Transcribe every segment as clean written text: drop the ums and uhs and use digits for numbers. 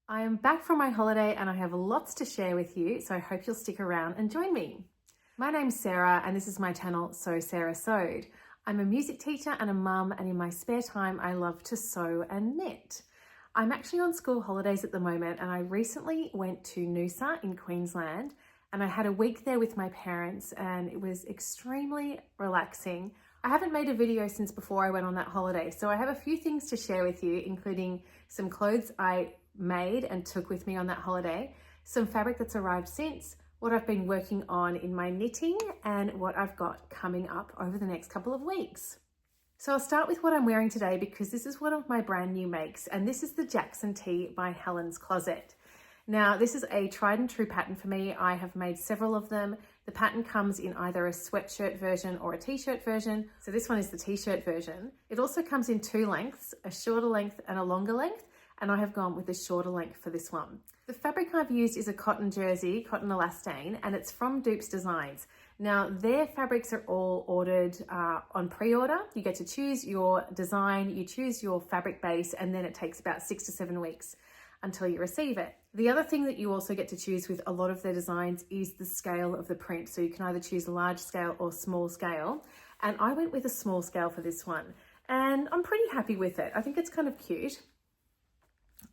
I am back from my holiday and I have lots to share with you, so I hope you'll stick around and join me. My name's Sarah and this is my channel, So Sarah Sewed. I'm a music teacher and a mum, and in my spare time I love to sew and knit. I'm actually on school holidays at the moment, and I recently went to Noosa in Queensland and I had a week there with my parents and it was extremely relaxing. I haven't made a video since before I went on that holiday, so I have a few things to share with you, including some clothes I made and took with me on that holiday, some fabric that's arrived since, what I've been working on in my knitting, and what I've got coming up over the next couple of weeks. So I'll start with what I'm wearing today because this is one of my brand new makes, and this is the Jackson Tee by Helen's Closet. Now, this is a tried and true pattern for me. I have made several of them. The pattern comes in either a sweatshirt version or a t-shirt version. So this one is the t-shirt version. It also comes in two lengths, a shorter length and a longer length, and I have gone with the shorter length for this one. The fabric I've used is a cotton jersey, cotton elastane, and it's from Dupes Designs. Now, their fabrics are all ordered on pre-order. You get to choose your design, you choose your fabric base, and then it takes about 6 to 7 weeks until you receive it. The other thing that you also get to choose with a lot of their designs is the scale of the print. So you can either choose large scale or small scale. And I went with a small scale for this one, and I'm pretty happy with it. I think it's kind of cute.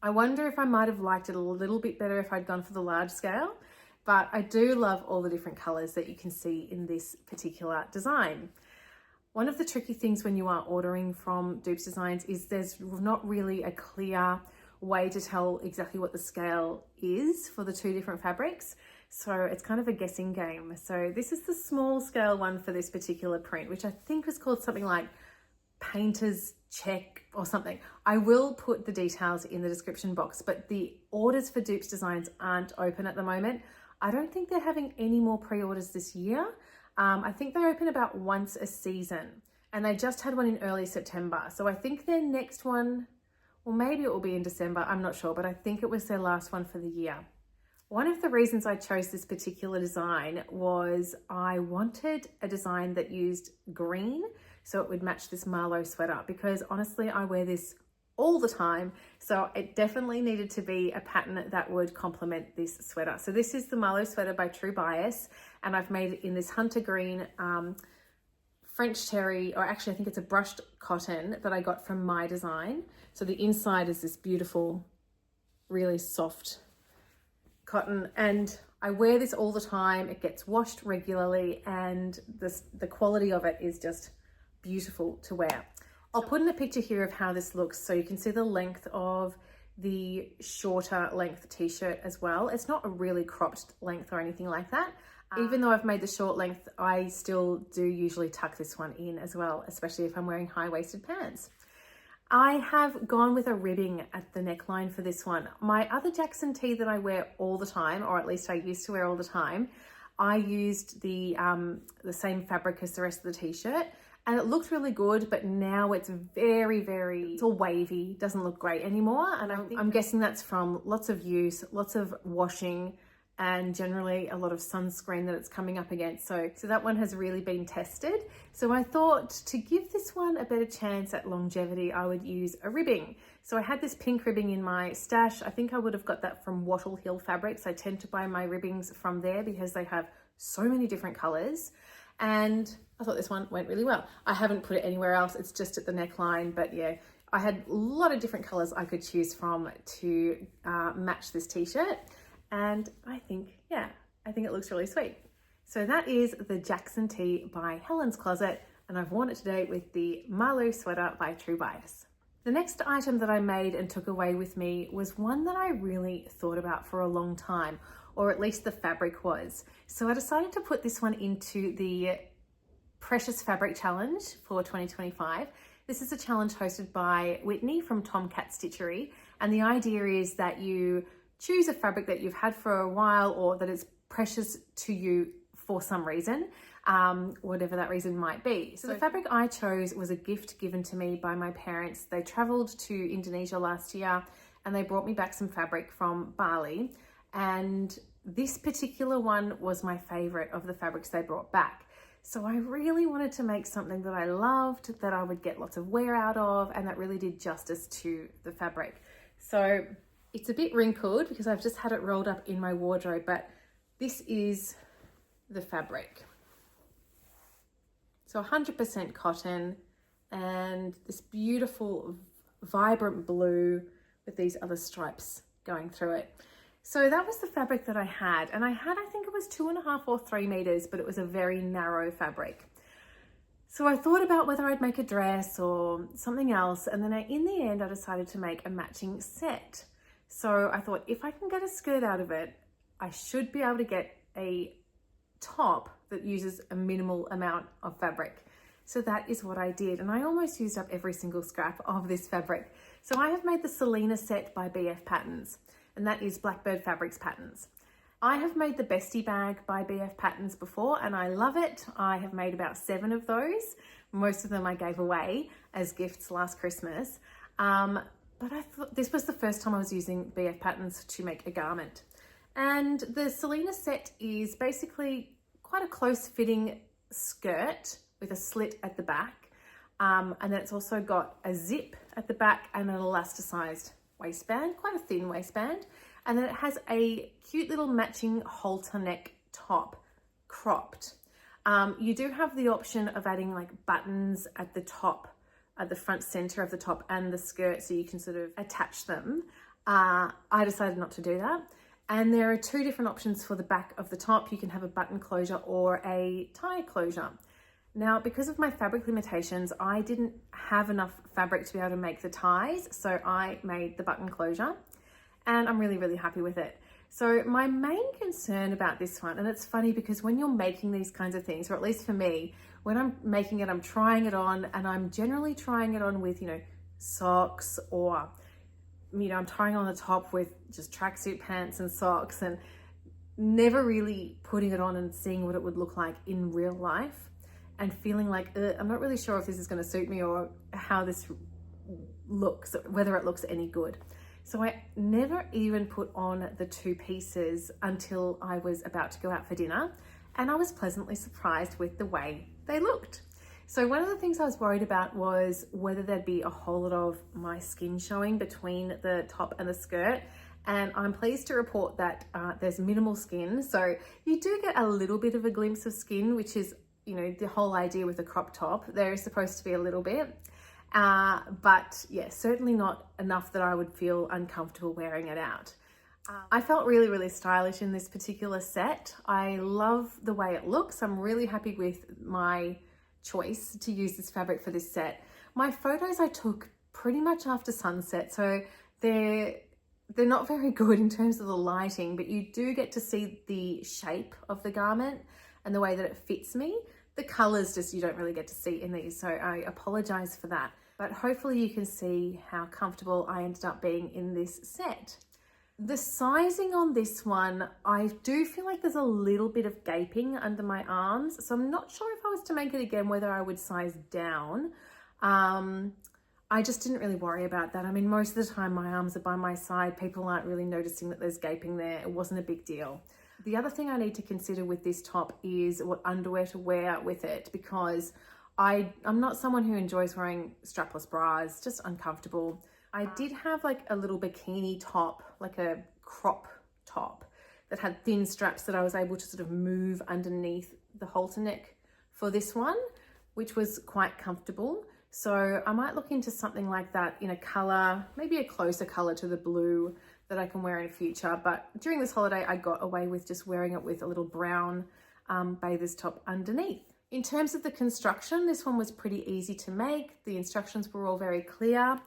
I wonder if I might have liked it a little bit better if I'd gone for the large scale, but I do love all the different colors that you can see in this particular design. One of the tricky things when you are ordering from Dupes Designs is there's not really a clear way to tell exactly what the scale is for the two different fabrics. So it's kind of a guessing game. So this is the small scale one for this particular print, which I think was called something like Painter's Check or something. I will put the details in the description box, but the orders for Dupes Designs aren't open at the moment. I don't think they're having any more pre-orders this year. I think they open about once a season, and they just had one in early September. So I think their next one, well, maybe it will be in December, I'm not sure, but I think it was their last one for the year. One of the reasons I chose this particular design was I wanted a design that used green so it would match this Marlo sweater, because honestly, I wear this all the time. So it definitely needed to be a pattern that would complement this sweater. So this is the Marlo Sweater by True Bias, and I've made it in this hunter green, French terry, or actually I think it's a brushed cotton that I got from My Design. So the inside is this beautiful, really soft cotton, and I wear this all the time. It gets washed regularly, and the quality of it is just beautiful to wear. I'll put in a picture here of how this looks so you can see the length of the shorter length t-shirt as well. It's not a really cropped length or anything like that. Even though I've made the short length, I still do usually tuck this one in as well, especially if I'm wearing high-waisted pants. I have gone with a ribbing at the neckline for this one. My other Jackson tee that I wear all the time, or at least I used to wear all the time, I used the same fabric as the rest of the t-shirt, and it looked really good, but now it's it's all wavy, doesn't look great anymore. And I'm guessing that's from lots of use, lots of washing, and generally a lot of sunscreen that it's coming up against. So that one has really been tested. So I thought to give this one a better chance at longevity, I would use a ribbing. So I had this pink ribbing in my stash. I think I would have got that from Wattle Hill Fabrics. I tend to buy my ribbings from there because they have so many different colors. And I thought this one went really well. I haven't put it anywhere else. It's just at the neckline, but yeah, I had a lot of different colors I could choose from to match this t-shirt. And I think it looks really sweet. So that is the Jackson Tee by Helen's Closet, and I've worn it today with the Marlo Sweater by True Bias. The next item that I made and took away with me was one that I really thought about for a long time, or at least the fabric was. So I decided to put this one into the Precious Fabric Challenge for 2025. This is a challenge hosted by Whitney from Tomcat Stitchery, and the idea is that you choose a fabric that you've had for a while or that is precious to you for some reason, whatever that reason might be. So the fabric I chose was a gift given to me by my parents. They traveled to Indonesia last year and they brought me back some fabric from Bali. And this particular one was my favorite of the fabrics they brought back. So I really wanted to make something that I loved, that I would get lots of wear out of, and that really did justice to the fabric. So It's a bit wrinkled because I've just had it rolled up in my wardrobe, but this is the fabric. So 100% cotton, and this beautiful vibrant blue with these other stripes going through it. So that was the fabric that I had, and I think it was 2.5 or 3 meters, but it was a very narrow fabric. So I thought about whether I'd make a dress or something else, and then in the end I decided to make a matching set. So I thought, if I can get a skirt out of it, I should be able to get a top that uses a minimal amount of fabric. So that is what I did, and I almost used up every single scrap of this fabric. So I have made the Selena Set by BF Patterns, and that is Blackbird Fabrics patterns. I have made the Bestie bag by BF Patterns before, and I love it. I have made about 7 of those. Most of them I gave away as gifts last Christmas. But I thought this was the first time I was using BF Patterns to make a garment. And the Selena Set is basically quite a close fitting skirt with a slit at the back. And then it's also got a zip at the back and an elasticized waistband, quite a thin waistband. And then it has a cute little matching halter neck top, cropped. You do have the option of adding like buttons at the top, at the front center of the top and the skirt, so you can sort of attach them. I decided not to do that. And there are 2 different options for the back of the top. You can have a button closure or a tie closure. Now, because of my fabric limitations, I didn't have enough fabric to be able to make the ties, so I made the button closure, and I'm really, really happy with it. So my main concern about this one, and it's funny because when you're making these kinds of things, or at least for me, when I'm making it, I'm trying it on, and I'm generally trying it on with, socks, or, I'm trying on the top with just tracksuit pants and socks, and never really putting it on and seeing what it would look like in real life, and feeling like, I'm not really sure if this is going to suit me or how this looks, whether it looks any good. So I never even put on the 2 pieces until I was about to go out for dinner, and I was pleasantly surprised with the way they looked. So one of the things I was worried about was whether there'd be a whole lot of my skin showing between the top and the skirt, and I'm pleased to report that there's minimal skin. So you do get a little bit of a glimpse of skin, which is, the whole idea with a crop top. There is supposed to be a little bit. But yeah, certainly not enough that I would feel uncomfortable wearing it out. I felt really, really stylish in this particular set. I love the way it looks. I'm really happy with my choice to use this fabric for this set. My photos I took pretty much after sunset, so they're not very good in terms of the lighting, but you do get to see the shape of the garment and the way that it fits me. The colors just you don't really get to see in these, so I apologize for that. But hopefully you can see how comfortable I ended up being in this set. The sizing on this one, I do feel like there's a little bit of gaping under my arms, so I'm not sure if I was to make it again whether I would size down. I just didn't really worry about that. I mean, most of the time my arms are by my side, people aren't really noticing that there's gaping there. It wasn't a big deal. The other thing I need to consider with this top is what underwear to wear with it, because I'm not someone who enjoys wearing strapless bras, just uncomfortable. I did have like a little bikini top, like a crop top that had thin straps that I was able to sort of move underneath the halter neck for this one, which was quite comfortable. So I might look into something like that in a color, maybe a closer color to the blue that I can wear in future. But during this holiday, I got away with just wearing it with a little brown bather's top underneath. In terms of the construction, this one was pretty easy to make. The instructions were all very clear.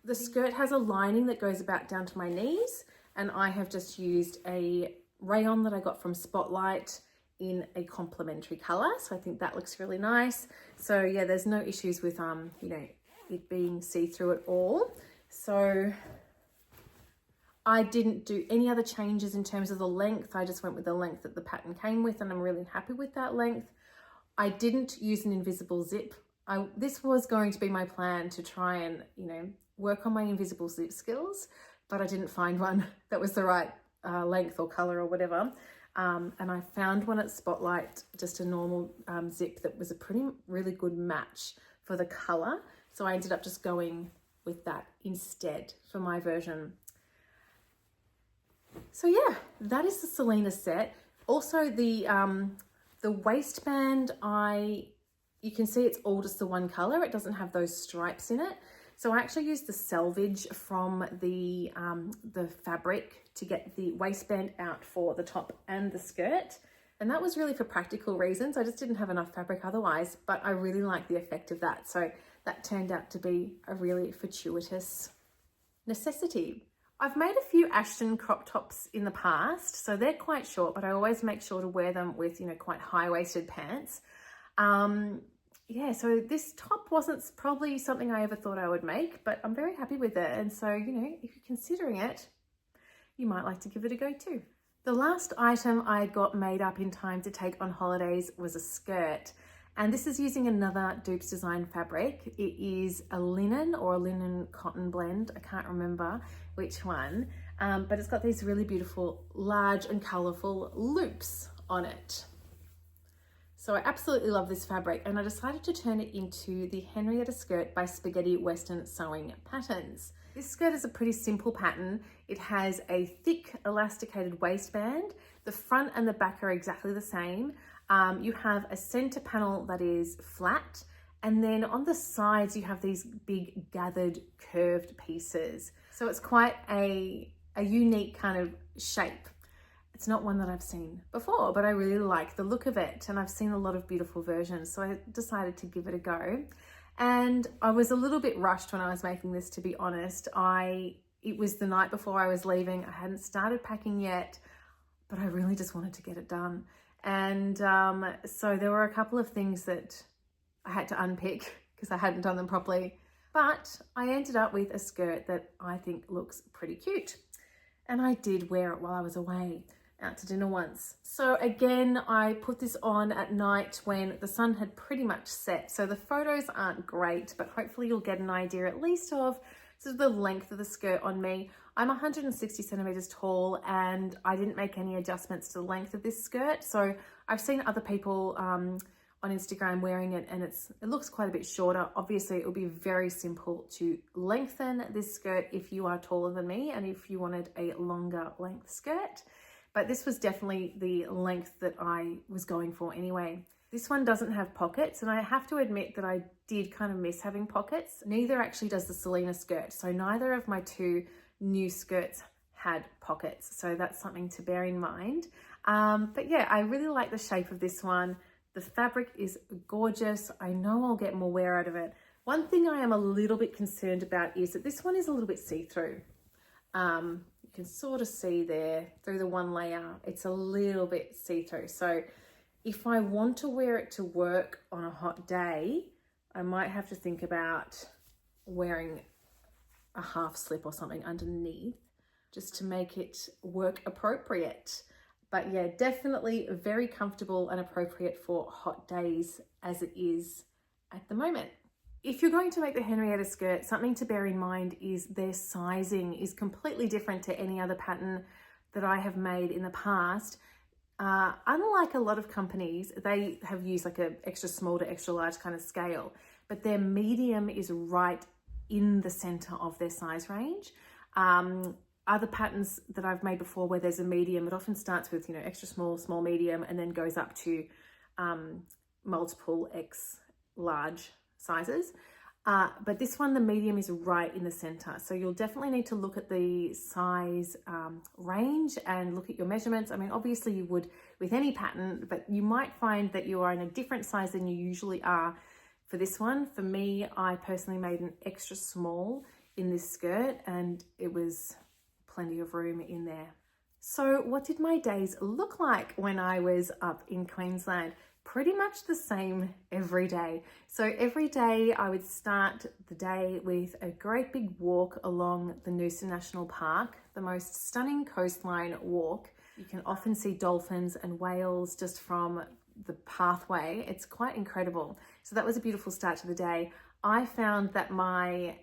The skirt has a lining that goes about down to my knees, and I have just used a rayon that I got from Spotlight in a complementary color. So I think that looks really nice. So yeah, there's no issues with, it being see-through at all. So I didn't do any other changes in terms of the length. I just went with the length that the pattern came with, and I'm really happy with that length. I didn't use an invisible zip. This was going to be my plan to try and, work on my invisible zip skills, but I didn't find one that was the right length or color or whatever. And I found one at Spotlight, just a normal zip that was a really good match for the color. So I ended up just going with that instead for my version. So yeah, that is the Selena set. Also the waistband, you can see it's all just the one color. It doesn't have those stripes in it. So I actually used the selvage from the fabric to get the waistband out for the top and the skirt. And that was really for practical reasons. I just didn't have enough fabric otherwise, but I really like the effect of that. So that turned out to be a really fortuitous necessity. I've made a few Ashton crop tops in the past, so they're quite short, but I always make sure to wear them with, quite high-waisted pants. Yeah, so this top wasn't probably something I ever thought I would make, but I'm very happy with it. And so, if you're considering it, you might like to give it a go too. The last item I got made up in time to take on holidays was a skirt. And this is using another Dupes Design fabric. It is a linen or a linen cotton blend. I can't remember which one, but it's got these really beautiful, large and colorful loops on it. So I absolutely love this fabric, and I decided to turn it into the Henrietta Skirt by Spaghetti Western Sewing Patterns. This skirt is a pretty simple pattern. It has a thick elasticated waistband. The front and the back are exactly the same. You have a center panel that is flat, and then on the sides you have these big gathered curved pieces. So it's quite a unique kind of shape. It's not one that I've seen before, but I really like the look of it, and I've seen a lot of beautiful versions, so I decided to give it a go. And I was a little bit rushed when I was making this, to be honest. It was the night before I was leaving. I hadn't started packing yet, but I really just wanted to get it done. And so there were a couple of things that I had to unpick because I hadn't done them properly. But I ended up with a skirt that I think looks pretty cute. And I did wear it while I was away out to dinner once. So again, I put this on at night when the sun had pretty much set. So the photos aren't great, but hopefully you'll get an idea at least of sort of the length of the skirt on me. I'm 160 centimeters tall, and I didn't make any adjustments to the length of this skirt. So I've seen other people on Instagram wearing it, and it looks quite a bit shorter. Obviously, it would be very simple to lengthen this skirt if you are taller than me and if you wanted a longer length skirt. But this was definitely the length that I was going for anyway. This one doesn't have pockets, and I have to admit that I did kind of miss having pockets. Neither actually does the Selena skirt. So neither of my two new skirts had pockets. So that's something to bear in mind. But yeah, I really like the shape of this one. The fabric is gorgeous. I know I'll get more wear out of it. One thing I am a little bit concerned about is that this one is a little bit see-through. You can sort of see there through the one layer, it's a little bit see-through. So if I want to wear it to work on a hot day, I might have to think about wearing a half slip or something underneath just to make it work appropriate. But yeah, definitely very comfortable and appropriate for hot days as it is at the moment. If you're going to make the Henrietta skirt, something to bear in mind is their sizing is completely different to any other pattern that I have made in the past. Unlike a lot of companies, they have used like an extra small to extra large kind of scale, but their medium is right in the center of their size range. Other patterns that I've made before where there's a medium, it often starts with, extra small, small, medium, and then goes up to multiple X large sizes. But this one, the medium is right in the center. So you'll definitely need to look at the size range and look at your measurements. I mean, obviously you would with any pattern, but you might find that you are in a different size than you usually are for this one. For me, I personally made an extra small in this skirt, and it was plenty of room in there. So what did my days look like when I was up in Queensland? Pretty much the same every day. So every day I would start the day with a great big walk along the Noosa National Park, the most stunning coastline walk. You can often see dolphins and whales just from the pathway. It's quite incredible. So that was a beautiful start to the day. I found that my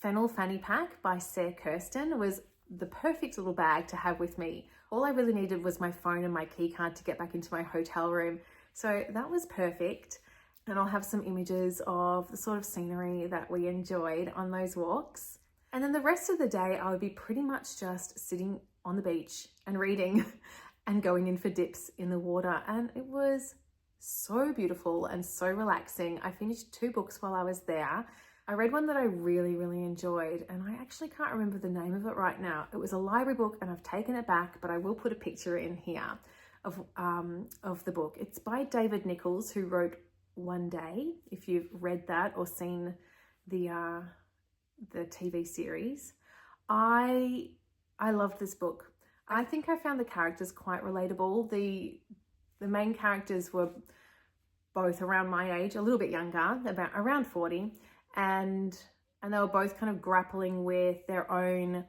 Fennel Fanny Pack by Sarah Kirsten was the perfect little bag to have with me. All I really needed was my phone and my key card to get back into my hotel room. So that was perfect. And I'll have some images of the sort of scenery that we enjoyed on those walks. And then the rest of the day, I would be pretty much just sitting on the beach and reading and going in for dips in the water. And it was so beautiful and so relaxing. I finished 2 books while I was there. I read one that I really, really enjoyed, and I actually can't remember the name of it right now. It was a library book and I've taken it back, but I will put a picture in here of the book. It's by David Nicholls, who wrote One Day, if you've read that or seen the TV series. I loved this book. I think I found the characters quite relatable. The main characters were both around my age, a little bit younger, about around 40, and they were both kind of grappling with their own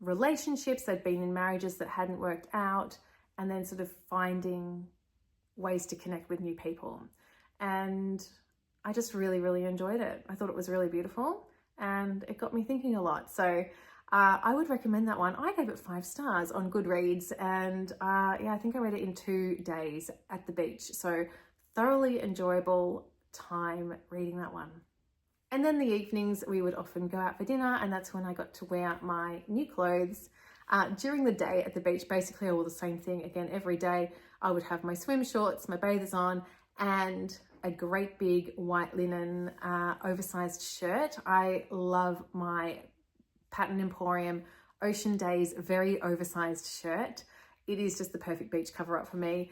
relationships. They'd been in marriages that hadn't worked out, and then sort of finding ways to connect with new people. And I just really, really enjoyed it. I thought it was really beautiful and it got me thinking a lot. So I would recommend that one. I gave it 5 stars on Goodreads, and yeah, I think I read it in 2 days at the beach. So thoroughly enjoyable time reading that one. And then the evenings we would often go out for dinner, and that's when I got to wear my new clothes. During the day at the beach, basically I wore the same thing again every day. I would have my swim shorts, my bathers on, and a great big white linen oversized shirt. I love my Pattern Emporium Ocean Daze very oversized shirt. It is just the perfect beach cover up for me.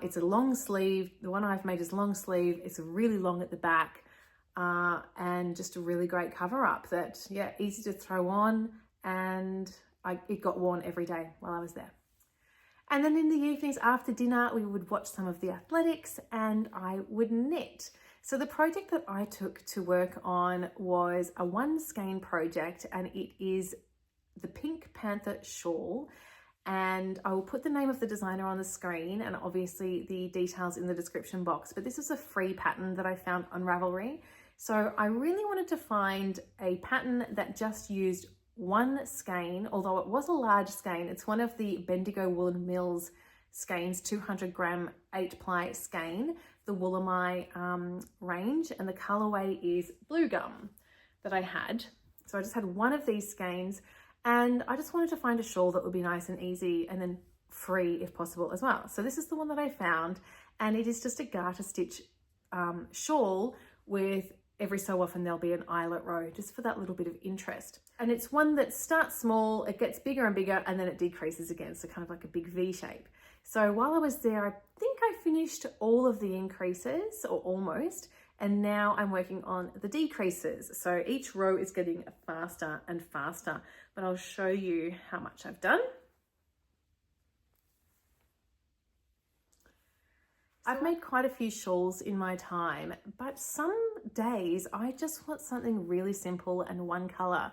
It's a long sleeve. The one I've made is long sleeve. It's really long at the back, and just a really great cover up that, yeah, easy to throw on, and it got worn every day while I was there. And then in the evenings after dinner, we would watch some of the athletics and I would knit. So the project that I took to work on was a 1 skein project, and it is the Pink Panther shawl. And I will put the name of the designer on the screen and obviously the details in the description box. But this is a free pattern that I found on Ravelry. So I really wanted to find a pattern that just used 1 skein, although it was a large skein. It's one of the Bendigo Woolen Mills skeins, 200 gram 8-ply skein, the Woolamai range, and the colorway is Blue Gum that I had. So I just had 1 of these skeins, and I just wanted to find a shawl that would be nice and easy and then free if possible as well. So this is the one that I found, and it is just a garter stitch shawl with every so often there'll be an eyelet row just for that little bit of interest. And it's one that starts small, it gets bigger and bigger, and then it decreases again. So kind of like a big V shape. So while I was there, I think I finished all of the increases, or almost, and now I'm working on the decreases. So each row is getting faster and faster, but I'll show you how much I've done. I've made quite a few shawls in my time, but some days I just want something really simple and 1 color.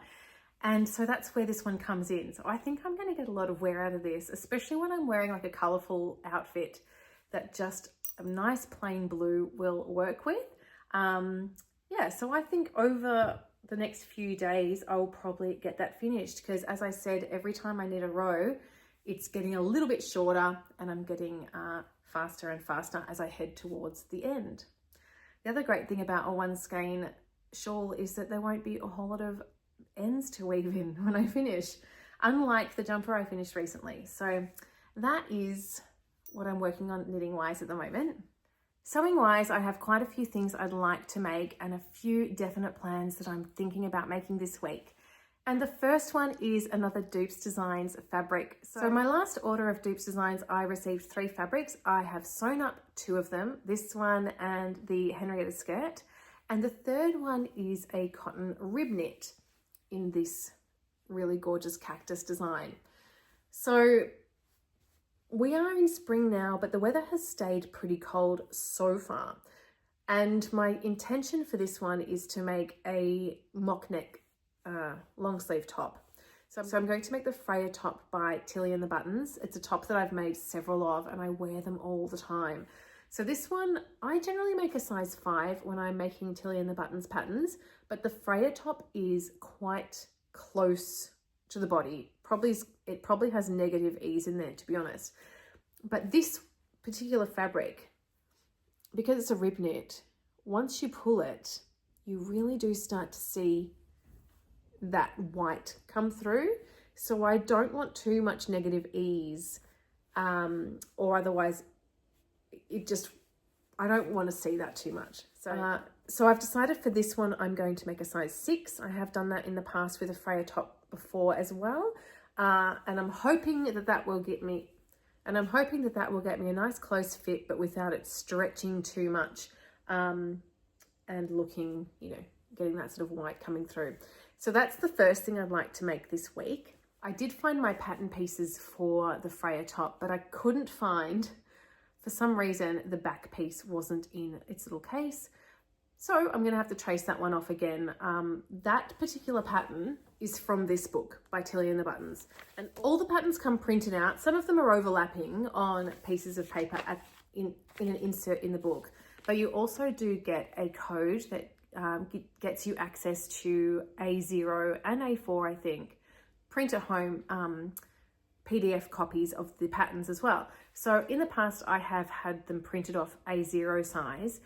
And so that's where this one comes in. So I think I'm going to get a lot of wear out of this, especially when I'm wearing like a colorful outfit that just a nice plain blue will work with. Yeah, so I think over the next few days, I'll probably get that finished, because as I said, every time I knit a row, it's getting a little bit shorter and I'm getting faster and faster as I head towards the end. The other great thing about a 1 skein shawl is that there won't be a whole lot of ends to weave in when I finish, unlike the jumper I finished recently. So that is what I'm working on knitting wise at the moment. Sewing wise, I have quite a few things I'd like to make and a few definite plans that I'm thinking about making this week. And the first one is another Dupes Designs fabric. So my last order of Dupes Designs, I received 3 fabrics. I have sewn up 2 of them, this one and the Henrietta Skirt. And the third one is a cotton rib knit in this really gorgeous cactus design. So we are in spring now, but the weather has stayed pretty cold so far. And my intention for this one is to make a mock neck long sleeve top. So I'm going to make the Freya top by Tilly and the Buttons. It's a top that I've made several of and I wear them all the time. So this one, I generally make a size 5 when I'm making Tilly and the Buttons patterns, but the Freya top is quite close to the body. It probably has negative ease in there, to be honest. But this particular fabric, because it's a rib knit, once you pull it, you really do start to see that white come through. So I don't want too much negative ease, or otherwise I don't want to see that too much. So I've decided for this one, I'm going to make a size 6. I have done that in the past with a Freya top before as well. And I'm hoping that will get me a nice close fit, but without it stretching too much, and looking, getting that sort of white coming through. So that's the first thing I'd like to make this week. I did find my pattern pieces for the Freya top, but I couldn't find, for some reason, the back piece wasn't in its little case. So I'm going to have to trace that one off again. That particular pattern is from this book by Tilly and the Buttons. And all the patterns come printed out. Some of them are overlapping on pieces of paper in an insert in the book. But you also do get a code that gets you access to A0 and A4, I think, print at home PDF copies of the patterns as well. So in the past, I have had them printed off A0 size,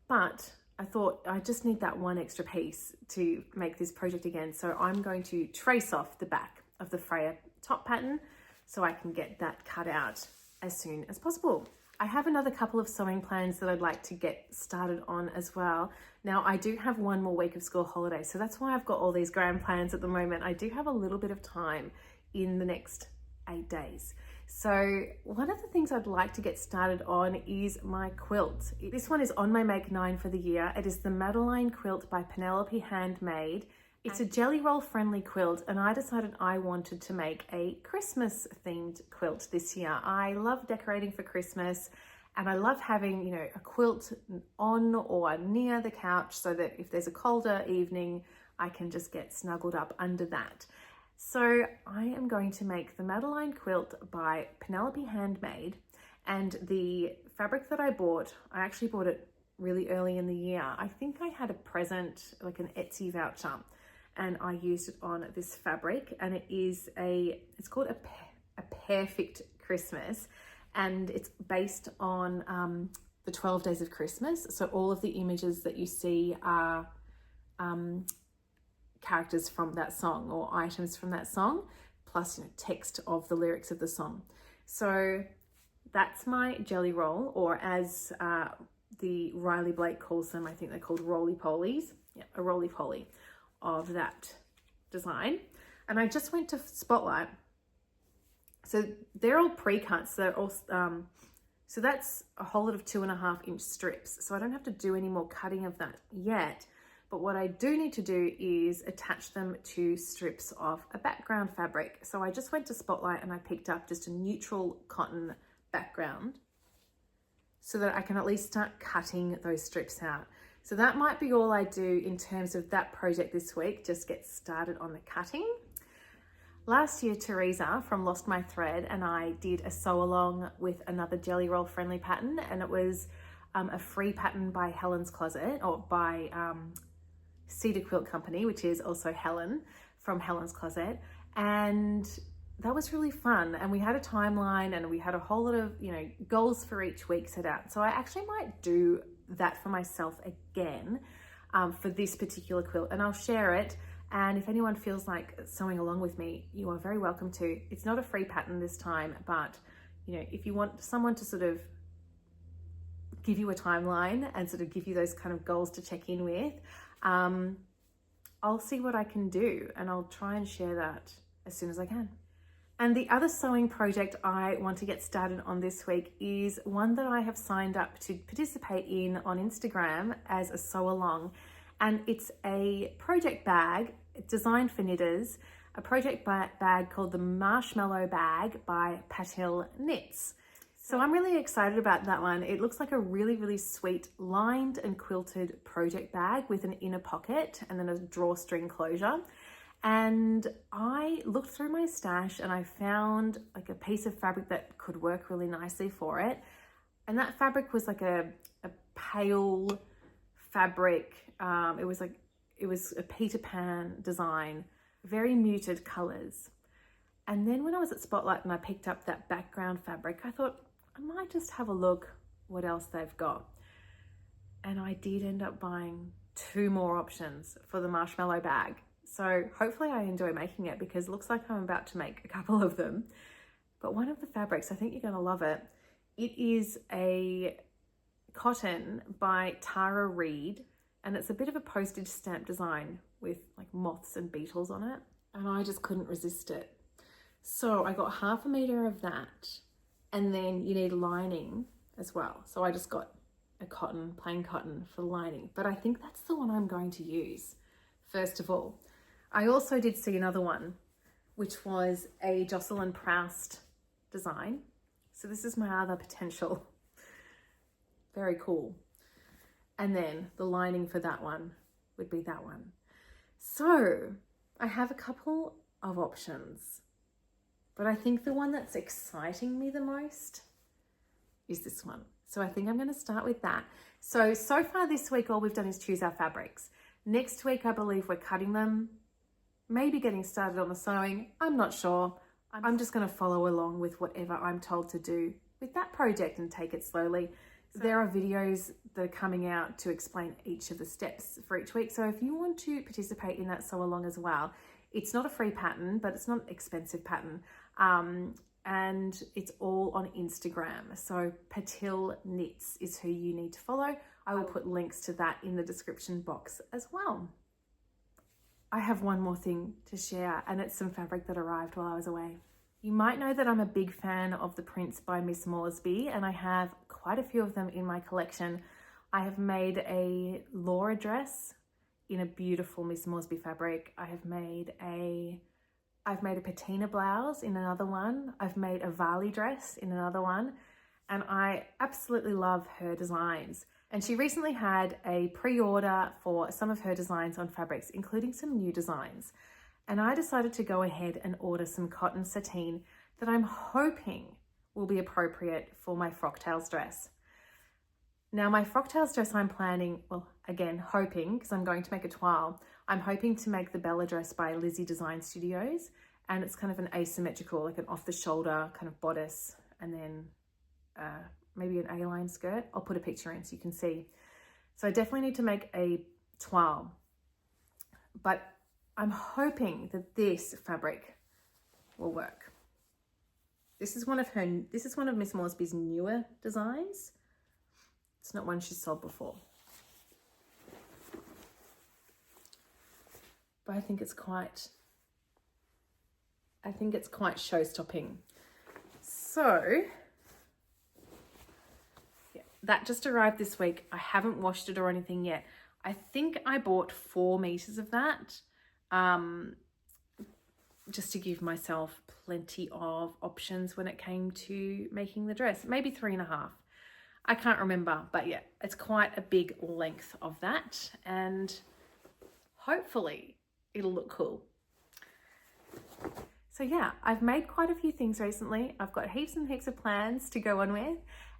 but I thought I just need that one extra piece to make this project again. So I'm going to trace off the back of the Freya top pattern so I can get that cut out as soon as possible. I have another couple of sewing plans that I'd like to get started on as well. Now I do have one more week of school holidays, so that's why I've got all these grand plans at the moment. I do have a little bit of time in the next 8 days. So one of the things I'd like to get started on is my quilt. This one is on my make 9 for the year. It is the Madeline Quilt by Penelope Handmade. It's a jelly roll friendly quilt, and I decided I wanted to make a Christmas themed quilt this year. I love decorating for Christmas, and I love having, a quilt on or near the couch so that if there's a colder evening, I can just get snuggled up under that. So I am going to make the Madeline Quilt by Penelope Handmade, and the fabric that I actually bought it really early in the year. I think I had a present, like an Etsy voucher, and I used it on this fabric, and it's called a Perfect Christmas, and it's based on the 12 Days of Christmas. So all of the images that you see are characters from that song or items from that song, plus text of the lyrics of the song. So that's my jelly roll, or as the Riley Blake calls them, I think they're called roly-polies. Yeah, a roly-poly of that design. And I just went to Spotlight. So they're all pre-cuts. They're all so that's a whole lot of 2.5 inch strips. So I don't have to do any more cutting of that yet. But what I do need to do is attach them to strips of a background fabric. So I just went to Spotlight and I picked up just a neutral cotton background so that I can at least start cutting those strips out. So that might be all I do in terms of that project this week, just get started on the cutting. Last year, Teresa from Lost My Thread and I did a sew along with another jelly roll friendly pattern, and it was a free pattern by Helen's Closet, or by Cedar Quilt Company, which is also Helen from Helen's Closet, and that was really fun. And we had a timeline and we had a whole lot of goals for each week set out. So I actually might do that for myself again for this particular quilt, and I'll share it. And if anyone feels like sewing along with me, you are very welcome to. It's not a free pattern this time, but if you want someone to sort of give you a timeline and sort of give you those kind of goals to check in with, I'll see what I can do, and I'll try and share that as soon as I can. And the other sewing project I want to get started on this week is one that I have signed up to participate in on Instagram as a sew along. And it's a project bag designed for knitters, a project bag called the Marshmallow Bag by Patil Knits. So I'm really excited about that one. It looks like a really, really sweet lined and quilted project bag with an inner pocket and then a drawstring closure. And I looked through my stash and I found like a piece of fabric that could work really nicely for it. And that fabric was like a pale fabric. It was a Peter Pan design, very muted colors. And then when I was at Spotlight and I picked up that background fabric, I thought I might just have a look what else they've got. And I did end up buying 2 more options for the marshmallow bag. So hopefully I enjoy making it because it looks like I'm about to make a couple of them. But one of the fabrics, I think you're going to love it. It is a cotton by Tara Reid, and it's a bit of a postage stamp design with like moths and beetles on it. And I just couldn't resist it. So I got 1/2 meter of that, and then you need lining as well. So I just got a cotton, plain cotton for lining, but I think that's the one I'm going to use first of all. I also did see another one, which was a Jocelyn Proust design. So this is my other potential. Very cool. And then the lining for that one would be that one. So I have a couple of options, but I think the one that's exciting me the most is this one. So I think I'm going to start with that. So far this week, all we've done is choose our fabrics. Next week, I believe we're cutting them, maybe getting started on the sewing. I'm not sure. I'm just going to follow along with whatever I'm told to do with that project and take it slowly. There are videos that are coming out to explain each of the steps for each week. So if you want to participate in that sew along as well, it's not a free pattern, but it's not an expensive pattern. And it's all on Instagram. So Patil Knits is who you need to follow. I will put links to that in the description box as well. I have one more thing to share, and it's some fabric that arrived while I was away. You might know that I'm a big fan of the prints by Miss Moresby, and I have quite a few of them in my collection. I have made a Laura dress in a beautiful Miss Moresby fabric. I've made a patina blouse in another one. I've made a Varley dress in another one, and I absolutely love her designs. And she recently had a pre-order for some of her designs on fabrics, including some new designs. And I decided to go ahead and order some cotton sateen that I'm hoping will be appropriate for my frocktails dress. Now my frocktails dress I'm planning, well, again, hoping, because I'm going to make a toile, I'm hoping to make the Bella dress by Lizzie Design Studios. And it's kind of an asymmetrical, like an off the shoulder kind of bodice, and then maybe an A-line skirt. I'll put a picture in so you can see. So I definitely need to make a toile, but I'm hoping that this fabric will work. This is one of Miss Moresby's newer designs. It's not one she's sold before. But I think it's quite show-stopping. So, yeah, that just arrived this week. I haven't washed it or anything yet. I think I bought 4 meters of that, just to give myself plenty of options when it came to making the dress. Maybe 3.5. I can't remember, but yeah, it's quite a big length of that, and hopefully it'll look cool. So yeah, I've made quite a few things recently. I've got heaps and heaps of plans to go on with,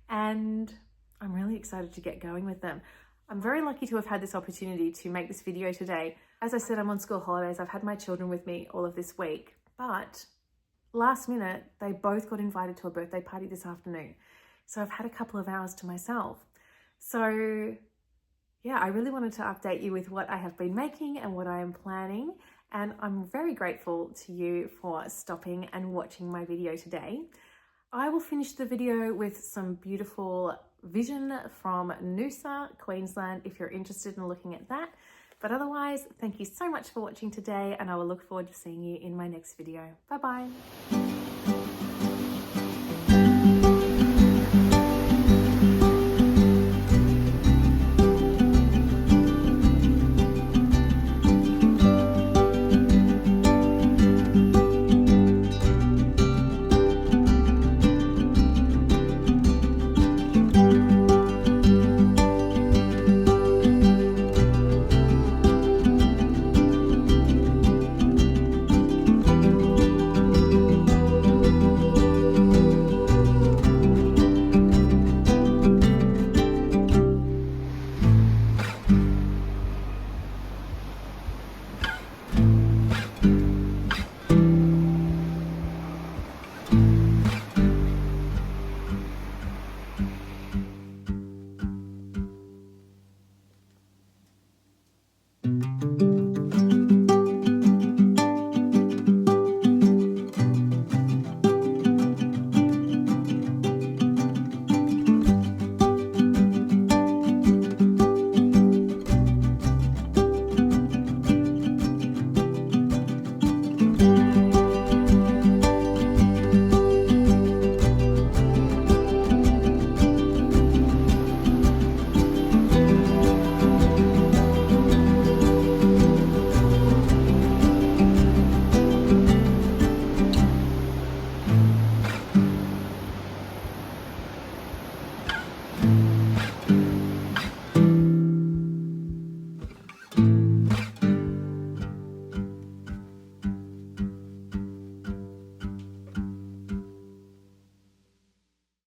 and I'm really excited to get going with them. I'm very lucky to have had this opportunity to make this video today. As I said, I'm on school holidays. I've had my children with me all of this week, but last minute, they both got invited to a birthday party this afternoon. So I've had a couple of hours to myself. So yeah, I really wanted to update you with what I have been making and what I am planning. And I'm very grateful to you for stopping and watching my video today. I will finish the video with some beautiful vision from Noosa, Queensland, if you're interested in looking at that. But otherwise, thank you so much for watching today, and I will look forward to seeing you in my next video. Bye-bye.